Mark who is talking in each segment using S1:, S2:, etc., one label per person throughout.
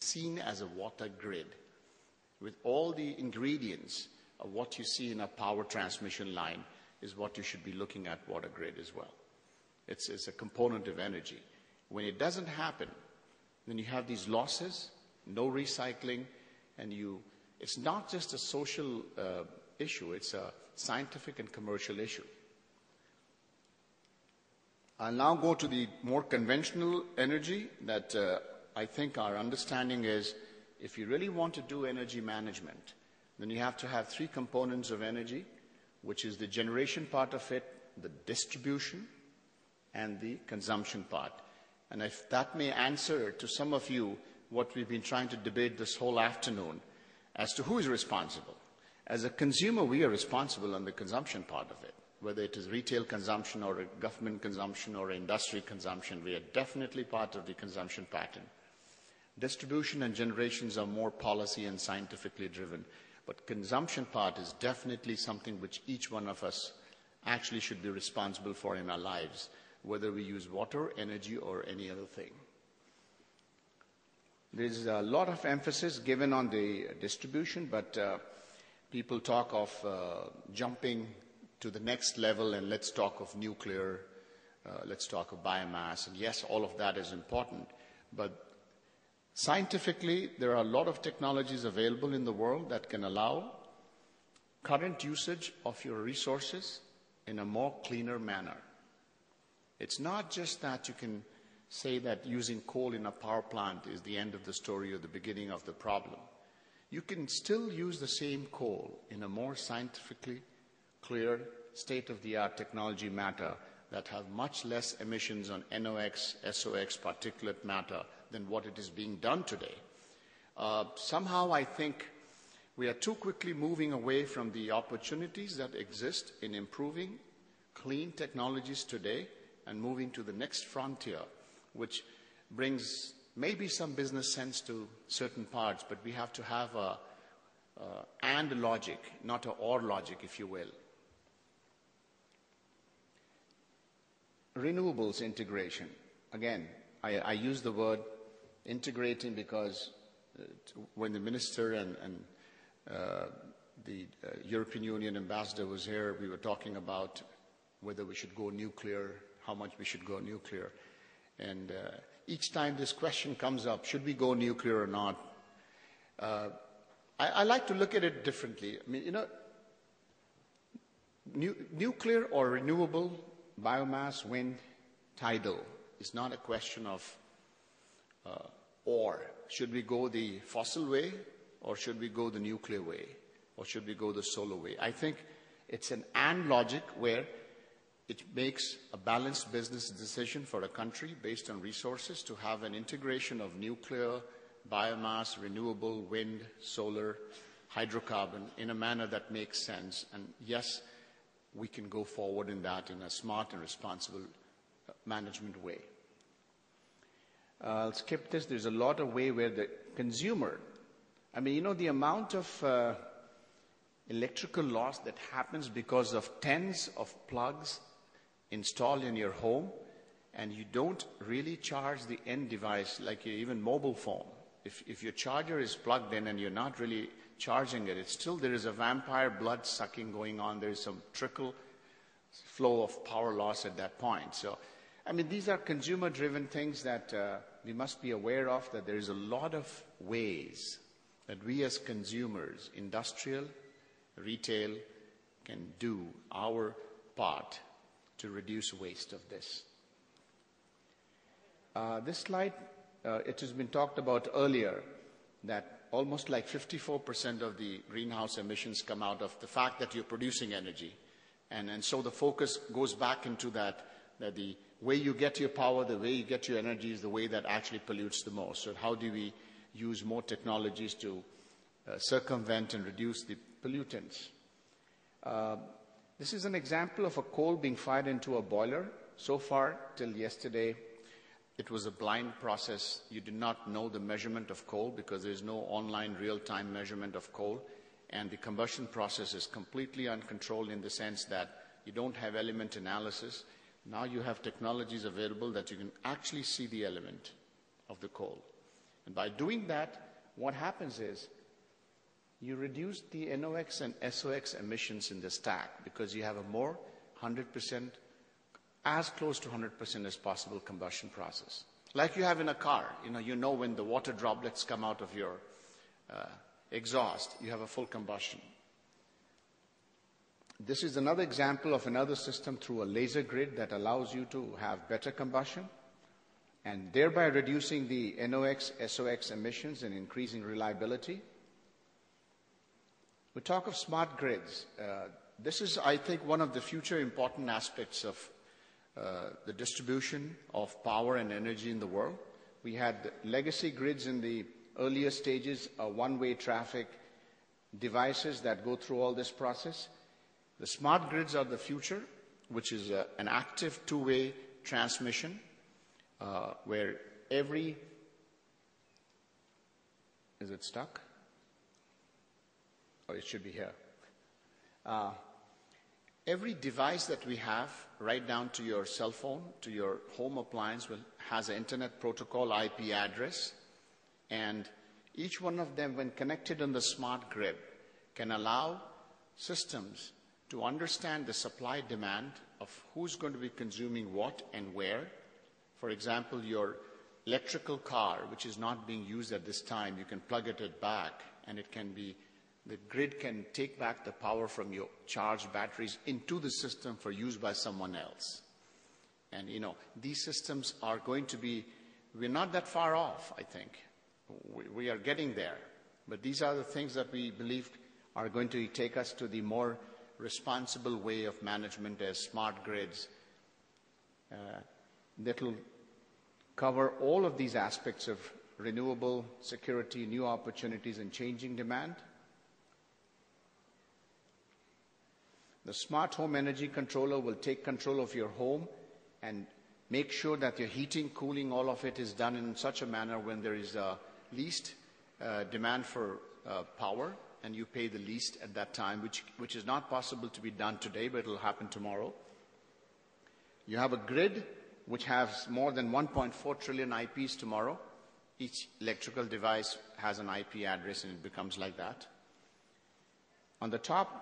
S1: seen as a water grid with all the ingredients of what you see in a power transmission line is what you should be looking at water grid as well. It's a component of energy. When it doesn't happen, then you have these losses, no recycling, and it's not just a social issue, it's a scientific and commercial issue. I'll now go to the more conventional energy that I think our understanding is if you really want to do energy management, then you have to have three components of energy, which is the generation part of it, the distribution, and the consumption part. And if that may answer to some of you what we've been trying to debate this whole afternoon as to who is responsible. As a consumer, we are responsible on the consumption part of it. Whether it is retail consumption or a government consumption or industry consumption, we are definitely part of the consumption pattern. Distribution and generations are more policy and scientifically driven, but consumption part is definitely something which each one of us actually should be responsible for in our lives, whether we use water, energy, or any other thing. There's a lot of emphasis given on the distribution, but people talk of jumping to the next level, and let's talk of nuclear, let's talk of biomass, and yes, all of that is important, but scientifically, there are a lot of technologies available in the world that can allow current usage of your resources in a more cleaner manner. It's not just that you can say that using coal in a power plant is the end of the story or the beginning of the problem. You can still use the same coal in a more scientifically clear, state-of-the-art technology matter that have much less emissions on NOx, SOx, particulate matter than what it is being done today. Somehow I think we are too quickly moving away from the opportunities that exist in improving clean technologies today and moving to the next frontier, which brings maybe some business sense to certain parts, but we have to have a and logic, not a or logic, if you will. Renewables integration. Again, I use the word integrating because when the minister and the European Union ambassador was here, we were talking about whether we should go nuclear, how much we should go nuclear. And each time this question comes up, should we go nuclear or not? I like to look at it differently. I mean, nuclear or renewable, biomass, wind, tidal is not a question of or. Should we go the fossil way or should we go the nuclear way or should we go the solar way? I think it's an and logic where it makes a balanced business decision for a country based on resources to have an integration of nuclear, biomass, renewable, wind, solar, hydrocarbon in a manner that makes sense. And yes, we can go forward in that in a smart and responsible management way. I'll skip this. There's a lot of way where the consumer, I mean, the amount of electrical loss that happens because of tens of plugs installed in your home, and you don't really charge the end device like your even mobile phone. If your charger is plugged in and you're not really charging it, there is a vampire blood sucking going on. There's some trickle flow of power loss at that point. So, I mean, these are consumer-driven things that we must be aware of, that there is a lot of ways that we as consumers, industrial, retail, can do our part to reduce waste of this. This slide, it has been talked about earlier that almost like 54% of the greenhouse emissions come out of the fact that you're producing energy. And so the focus goes back into that the way you get your power, the way you get your energy is the way that actually pollutes the most. So how do we use more technologies to circumvent and reduce the pollutants? This is an example of a coal being fired into a boiler. So far, till yesterday, it was a blind process. You did not know the measurement of coal because there is no online real-time measurement of coal. And the combustion process is completely uncontrolled in the sense that you don't have element analysis. Now you have technologies available that you can actually see the element of the coal. And by doing that, what happens is you reduce the NOx and SOx emissions in the stack because you have a more 100%, as close to 100% as possible combustion process. Like you have in a car, you know when the water droplets come out of your exhaust, you have a full combustion. This is another example of another system through a laser grid that allows you to have better combustion and thereby reducing the NOx, SOx emissions and increasing reliability. We talk of smart grids. This is, I think, one of the future important aspects of the distribution of power and energy in the world. We had legacy grids in the earlier stages, one-way traffic devices that go through all this process. The smart grids are the future, which is an active two-way transmission where every... Is it stuck? Or it should be here. Every device that we have, right down to your cell phone, to your home appliance, has an internet protocol IP address. And each one of them, when connected on the smart grid, can allow systems to understand the supply demand of who's going to be consuming what and where. For example, your electrical car, which is not being used at this time, you can plug it back and it can be, the grid can take back the power from your charged batteries into the system for use by someone else. And these systems are going to be, we're not that far off, I think. We are getting there. But these are the things that we believe are going to take us to the more responsible way of management as smart grids that will cover all of these aspects of renewable, security, new opportunities, and changing demand. The smart home energy controller will take control of your home and make sure that your heating, cooling, all of it is done in such a manner when there is least demand for power, and you pay the least at that time, which is not possible to be done today, but it will happen tomorrow. You have a grid which has more than 1.4 trillion IPs tomorrow. Each electrical device has an IP address, and it becomes like that. On the top,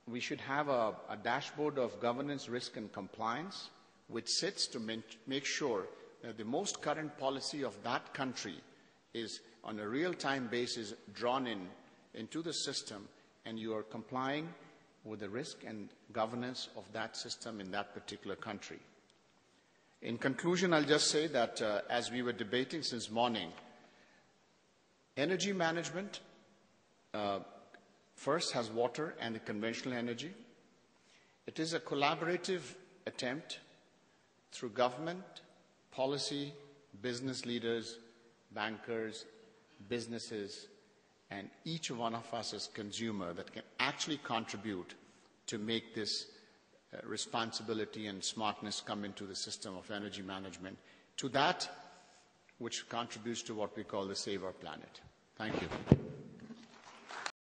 S1: we should have a dashboard of governance, risk, and compliance, which sits to make sure that the most current policy of that country is on a real-time basis drawn into the system, and you are complying with the risk and governance of that system in that particular country. In conclusion, I'll just say that as we were debating since morning, energy management first has water and the conventional energy. It is a collaborative attempt through government, policy, business leaders, bankers, businesses, and each one of us as consumer that can actually contribute to make this responsibility and smartness come into the system of energy management, to that which contributes to what we call the Save Our Planet. Thank you.